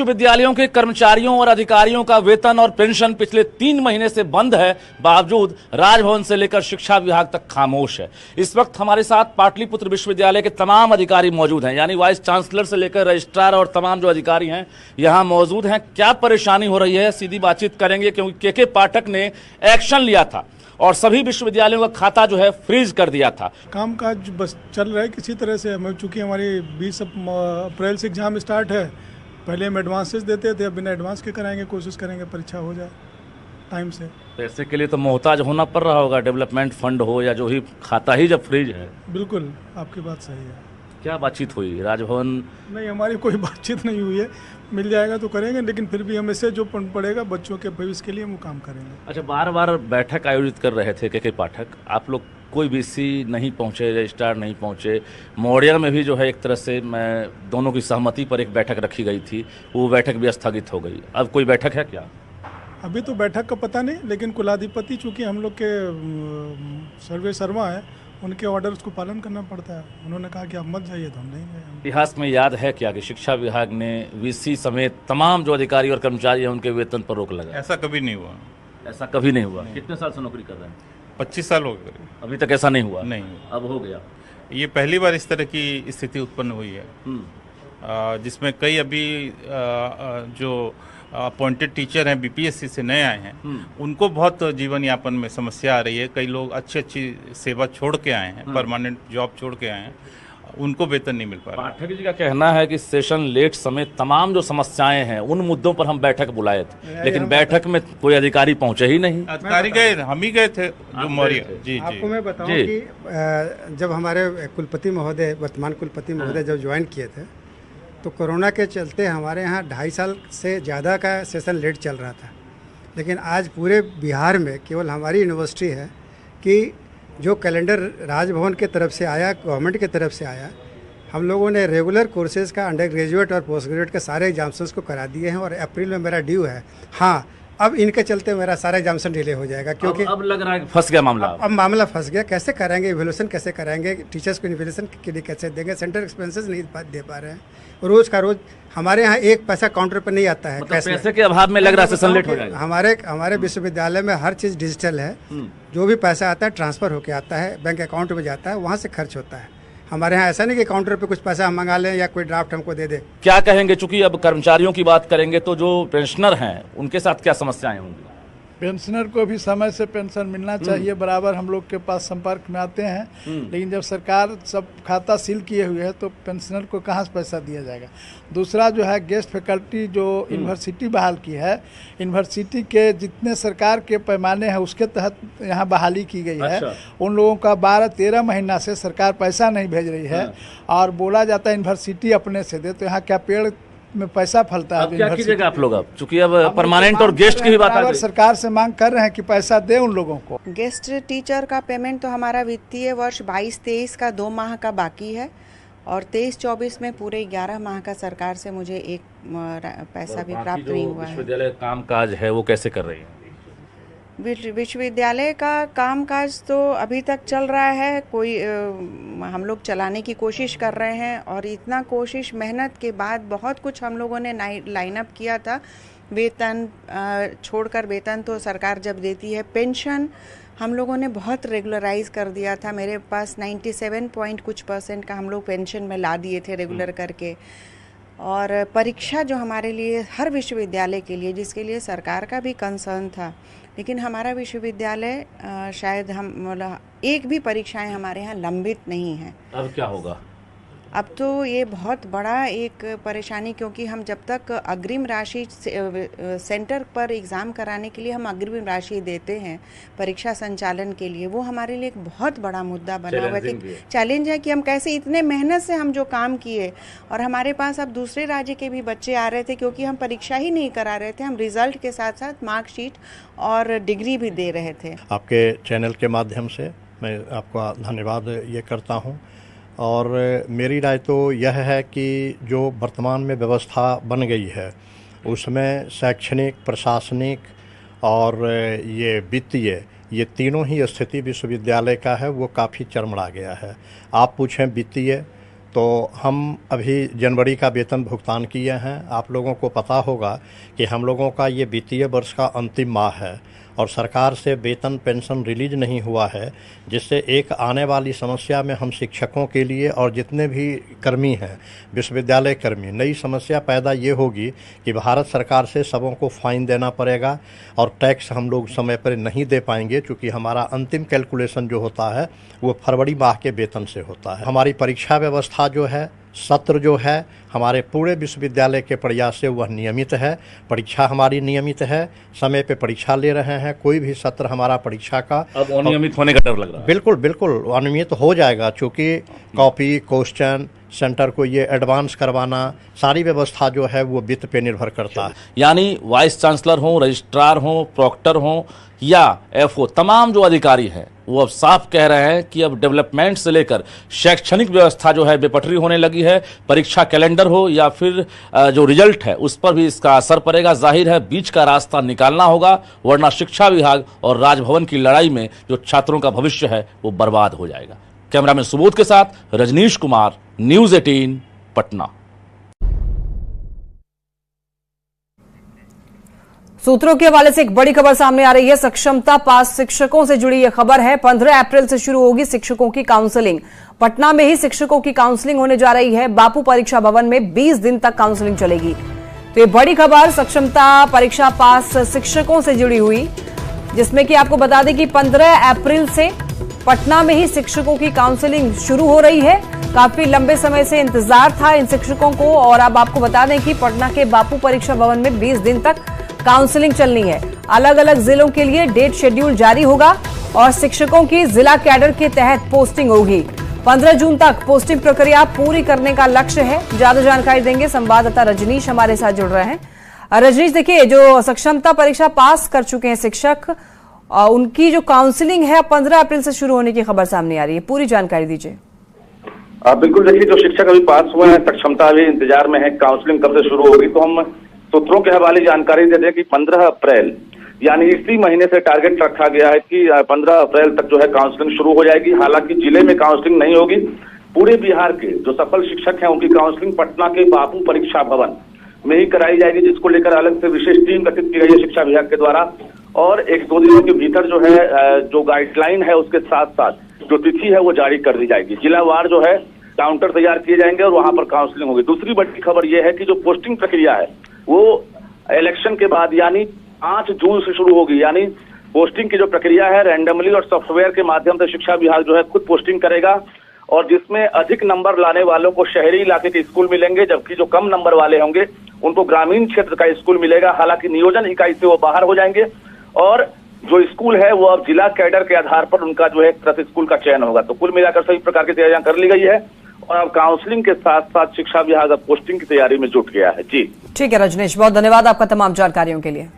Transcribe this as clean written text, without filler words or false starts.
विश्वविद्यालयों के कर्मचारियों और अधिकारियों का वेतन और पेंशन पिछले 3 महीने से बंद है, बावजूद राजभवन से लेकर शिक्षा विभाग तक खामोश है। इस वक्त हमारे साथ पाटलिपुत्र विश्वविद्यालय के तमाम अधिकारी मौजूद हैं, यानी वाइस चांसलर से लेकर रजिस्ट्रार और तमाम जो अधिकारी हैं यहां मौजूद हैं। क्या परेशानी हो रही है, सीधी बातचीत करेंगे, क्योंकि के पाठक ने एक्शन लिया था और सभी विश्वविद्यालयों का खाता जो है फ्रीज कर दिया था। काम काज बस चल रहा है किसी तरह से। हमें चूँकि हमारी 20 अप्रैल से एग्ज़ाम स्टार्ट है, पहले हम एडवांसेस देते थे, अब बिना एडवांस के कराएंगे, कोशिश करेंगे परीक्षा हो जाए टाइम से। पैसे के लिए तो मोहताज होना पड़ रहा होगा, डेवलपमेंट फंड हो या जो ही, खाता ही जब फ्रीज है। बिल्कुल, आपकी बात सही है। क्या बातचीत हुई राजभवन? नहीं, हमारी कोई बातचीत नहीं हुई है। मिल जाएगा तो करेंगे, लेकिन फिर भी हमें से जो पड़ेगा बच्चों के भविष्य के लिए हम काम करेंगे। अच्छा, बार बार बैठक आयोजित कर रहे थे के पाठक, आप लोग कोई बीसी नहीं पहुंचे, रजिस्ट्रार नहीं पहुंचे। मौर्या में भी जो है एक तरह से दोनों की सहमति पर एक बैठक रखी गई थी, वो बैठक भी स्थगित हो गई। अब कोई बैठक है क्या? अभी तो बैठक का पता नहीं, लेकिन कुलाधिपति चूँकि हम लोग के सर्वे शर्मा है, उनके ऑर्डर को पालन करना पड़ता है। उन्होंने कहा कि आप मत जाइए, तो हम नहीं गए। इतिहास में याद है क्या कि शिक्षा विभाग ने वीसी समेत तमाम जो अधिकारी और कर्मचारी हैं उनके वेतन पर रोक लगा? ऐसा कभी नहीं हुआ। ऐसा कभी नहीं हुआ? कितने साल से नौकरी कर रहे हैं? 25 साल हो गए, अभी तक ऐसा नहीं हुआ? नहीं। अब हो गया। ये पहली बार इस तरह की स्थिति उत्पन्न हुई है, जिसमें कई अभी जो अपॉइंटेड टीचर हैं, बीपीएससी से नए आए हैं, उनको बहुत जीवन यापन में समस्या आ रही है। कई लोग अच्छी सेवा छोड़ के आए हैं, परमानेंट जॉब छोड़ के आए हैं, उनको वेतन नहीं मिल पा रहा। पाठक जी का कहना है कि सेशन लेट समेत तमाम जो समस्याएं हैं उन मुद्दों पर हम बैठक बुलाए थे, लेकिन बैठक में कोई अधिकारी पहुंचे ही नहीं। अधिकारी गए, हम ही गए थे जो मौर्य। जी आपको मैं बताऊं कि जब हमारे कुलपति महोदय, वर्तमान कुलपति महोदय जब ज्वाइन किए थे, तो कोरोना के चलते हमारे यहाँ 2.5 साल से ज़्यादा का सेशन लेट चल रहा था। लेकिन आज पूरे बिहार में केवल हमारी यूनिवर्सिटी है कि जो कैलेंडर राजभवन के तरफ से आया, गवर्नमेंट के तरफ से आया, हम लोगों ने रेगुलर कोर्सेज़ का अंडर ग्रेजुएट और पोस्ट ग्रेजुएट के सारे एग्जाम्सन्स को करा दिए हैं और अप्रैल में मेरा ड्यू है। हाँ, अब इनके चलते मेरा सारा एग्जामिनेशन डिले हो जाएगा, क्योंकि अब लग रहा है फंस गया मामला। अब मामला फंस गया। कैसे कराएंगे इवैल्यूएशन, कैसे कराएंगे, टीचर्स को इवैल्यूएशन के लिए कैसे देंगे, सेंटर एक्सपेंसेस नहीं दे पा रहे हैं। रोज़ का रोज़ हमारे यहाँ 1 पैसा काउंटर पर नहीं आता है। मतलब पैसे के अभाव में लग रहा है सेशन लेट हो जाएगा। हमारे विश्वविद्यालय में हर चीज़ डिजिटल है। जो भी पैसा आता है ट्रांसफ़र होकर आता है, बैंक अकाउंट में जाता है, वहाँ से खर्च होता है। हमारे यहाँ ऐसा नहीं कि काउंटर पे कुछ पैसा हम मंगा लें या कोई ड्राफ्ट हमको दे दे। क्या कहेंगे, चूंकि अब कर्मचारियों की बात करेंगे तो जो पेंशनर हैं उनके साथ क्या समस्याएं होंगी? पेंशनर को भी समय से पेंशन मिलना चाहिए, बराबर हम लोग के पास संपर्क में आते हैं, लेकिन जब सरकार सब खाता सील किए हुए है तो पेंशनर को कहाँ से पैसा दिया जाएगा। दूसरा जो है गेस्ट फैकल्टी जो यूनिवर्सिटी बहाल की है, यूनिवर्सिटी के जितने सरकार के पैमाने हैं उसके तहत यहाँ बहाली की गई है। उन लोगों का 12-13 महीना से सरकार पैसा नहीं भेज रही है और बोला जाता है यूनिवर्सिटी अपने से दे, तो यहाँ क्या पेड़ में पैसा फलता है? क्या कीजिएगा आप लोग अब, चूंकि अब परमानेंट और गेस्ट की भी बात आ गई, सरकार से मांग कर रहे हैं कि पैसा दे उन लोगों को। गेस्ट टीचर का पेमेंट तो हमारा वित्तीय वर्ष 22-23 का 2 माह का बाकी है और 23-24 में पूरे 11 माह का सरकार से मुझे एक पैसा भी प्राप्त नहीं हुआ है। विश्वविद्यालय काम काज है वो कैसे कर रही है? विश्वविद्यालय का कामकाज तो अभी तक चल रहा है, कोई हम लोग चलाने की कोशिश कर रहे हैं और इतना कोशिश मेहनत के बाद बहुत कुछ हम लोगों ने लाइन अप किया था। वेतन छोड़कर, वेतन तो सरकार जब देती है, पेंशन हम लोगों ने बहुत रेगुलराइज कर दिया था। मेरे पास 97% का हम लोग पेंशन में ला दिए थे रेगुलर करके। और परीक्षा जो हमारे लिए, हर विश्वविद्यालय के लिए, जिसके लिए सरकार का भी कंसर्न था, लेकिन हमारा विश्वविद्यालय शायद एक भी परीक्षाएं हमारे यहाँ लंबित नहीं हैं। अब क्या होगा? अब तो ये बहुत बड़ा एक परेशानी, क्योंकि हम जब तक अग्रिम राशि सेंटर पर एग्ज़ाम कराने के लिए हम अग्रिम राशि देते हैं परीक्षा संचालन के लिए, वो हमारे लिए एक बहुत बड़ा मुद्दा बना हुआ है, चैलेंज है कि हम कैसे इतने मेहनत से हम जो काम किए और हमारे पास अब दूसरे राज्य के भी बच्चे आ रहे थे, क्योंकि हम परीक्षा ही नहीं करा रहे थे, हम रिजल्ट के साथ साथ मार्कशीट और डिग्री भी दे रहे थे। आपके चैनल के माध्यम से मैं आपका धन्यवाद ये करता हूँ और मेरी राय तो यह है कि जो वर्तमान में व्यवस्था बन गई है उसमें शैक्षणिक, प्रशासनिक और ये वित्तीय, ये तीनों ही स्थिति विश्वविद्यालय का है वो काफ़ी चरमरा गया है। आप पूछें वित्तीय तो हम अभी जनवरी का वेतन भुगतान किए हैं। आप लोगों को पता होगा कि हम लोगों का ये वित्तीय वर्ष का अंतिम माह है और सरकार से वेतन पेंशन रिलीज नहीं हुआ है, जिससे एक आने वाली समस्या में हम शिक्षकों के लिए और जितने भी कर्मी हैं, विश्वविद्यालय कर्मी, नई समस्या पैदा ये होगी कि भारत सरकार से सबों को फाइन देना पड़ेगा और टैक्स हम लोग समय पर नहीं दे पाएंगे, क्योंकि हमारा अंतिम कैलकुलेशन जो होता है वो फरवरी माह के वेतन से होता है। हमारी परीक्षा व्यवस्था जो है, सत्र जो है, हमारे पूरे विश्वविद्यालय के प्रयास से वह नियमित है। परीक्षा हमारी नियमित है, समय पे परीक्षा ले रहे हैं। कोई भी सत्र हमारा परीक्षा का अब अनियमित होने का डर लग रहा है। बिल्कुल बिल्कुल अनियमित हो जाएगा, क्योंकि कॉपी, क्वेश्चन सेंटर को ये एडवांस करवाना, सारी व्यवस्था जो है वो वित्त पे निर्भर करता है। यानी वाइस चांसलर हों, रजिस्ट्रार हों, प्रॉक्टर हों या एफओ, तमाम जो अधिकारी हैं वो अब साफ कह रहे हैं कि अब डेवलपमेंट से लेकर शैक्षणिक व्यवस्था जो है बेपटरी होने लगी है। परीक्षा कैलेंडर हो या फिर जो रिजल्ट है उस पर भी इसका असर पड़ेगा। जाहिर है बीच का रास्ता निकालना होगा, वरना शिक्षा विभाग और राजभवन की लड़ाई में जो छात्रों का भविष्य है वो बर्बाद हो जाएगा। कैमरामैन सुबोध के साथ रजनीश कुमार, न्यूज़ 18 पटना। सूत्रों के हवाले से एक बड़ी खबर सामने आ रही है। सक्षमता पास शिक्षकों से जुड़ी यह खबर है। 15 अप्रैल से शुरू होगी शिक्षकों की काउंसलिंग। पटना में ही शिक्षकों की काउंसलिंग होने जा रही है। बापू परीक्षा भवन में 20 दिन तक काउंसलिंग चलेगी। तो ये बड़ी खबर सक्षमता परीक्षा पास शिक्षकों से जुड़ी हुई, जिसमें कि आपको बता दें कि 15 अप्रैल से पटना में ही शिक्षकों की काउंसलिंग शुरू हो रही है। काफी लंबे समय से इंतजार था इन शिक्षकों को, और अब आपको बता दें कि पटना के बापू परीक्षा भवन में 20 दिन तक काउंसलिंग चलनी है। अलग अलग जिलों के लिए डेट शेड्यूल जारी होगा और शिक्षकों की जिला कैडर के तहत पोस्टिंग होगी। 15 जून तक पोस्टिंग प्रक्रिया पूरी करने का लक्ष्य है। ज्यादा जानकारी देंगे संवाददाता रजनीश हमारे साथ जुड़ रहे हैं। रजनीश, देखिए जो सक्षमता परीक्षा पास कर चुके हैं शिक्षक, उनकी जो काउंसलिंग है 15 अप्रैल से शुरू होने की खबर सामने आ रही है, पूरी जानकारी दीजिए। बिल्कुल, देखिए जो शिक्षक अभी पास हुए हैं, सक्षमता अभी इंतजार में है, काउंसलिंग कब से शुरू होगी। तो हम सूत्रों के हवाले जानकारी दे दें कि 15 अप्रैल यानी इसी महीने से टारगेट रखा गया है कि 15 अप्रैल तक जो है काउंसलिंग शुरू हो जाएगी। हालांकि जिले में काउंसलिंग नहीं होगी, पूरे बिहार के जो सफल शिक्षक हैं उनकी काउंसलिंग पटना के बापू परीक्षा भवन में ही कराई जाएगी, जिसको लेकर अलग से विशेष टीम गठित की गई है शिक्षा विभाग के द्वारा। और 1-2 दिनों के भीतर जो है जो गाइडलाइन है उसके साथ साथ जो तिथि है वो जारी कर दी जाएगी। जिलावार जो है काउंटर तैयार किए जाएंगे और वहां पर काउंसलिंग होगी। दूसरी बड़ी खबर यह है कि जो पोस्टिंग प्रक्रिया है वो इलेक्शन के बाद यानी 5 जून से शुरू होगी। यानी पोस्टिंग की जो प्रक्रिया है रैंडमली और सॉफ्टवेयर के माध्यम से शिक्षा विभाग जो है खुद पोस्टिंग करेगा, और जिसमें अधिक नंबर लाने वालों को शहरी इलाके के स्कूल मिलेंगे, जबकि जो कम नंबर वाले होंगे उनको ग्रामीण क्षेत्र का स्कूल मिलेगा। हालांकि नियोजन इकाई से वो बाहर हो जाएंगे और जो स्कूल है वो अब जिला कैडर के आधार पर उनका जो है एक तरह से स्कूल का चयन होगा। तो कुल मिलाकर सभी प्रकार की तैयारियां कर ली गई है और अब काउंसलिंग के साथ साथ शिक्षा विभाग अब पोस्टिंग की तैयारी में जुट गया है। जी ठीक है रजनीश, बहुत धन्यवाद आपका तमाम जानकारियों के लिए।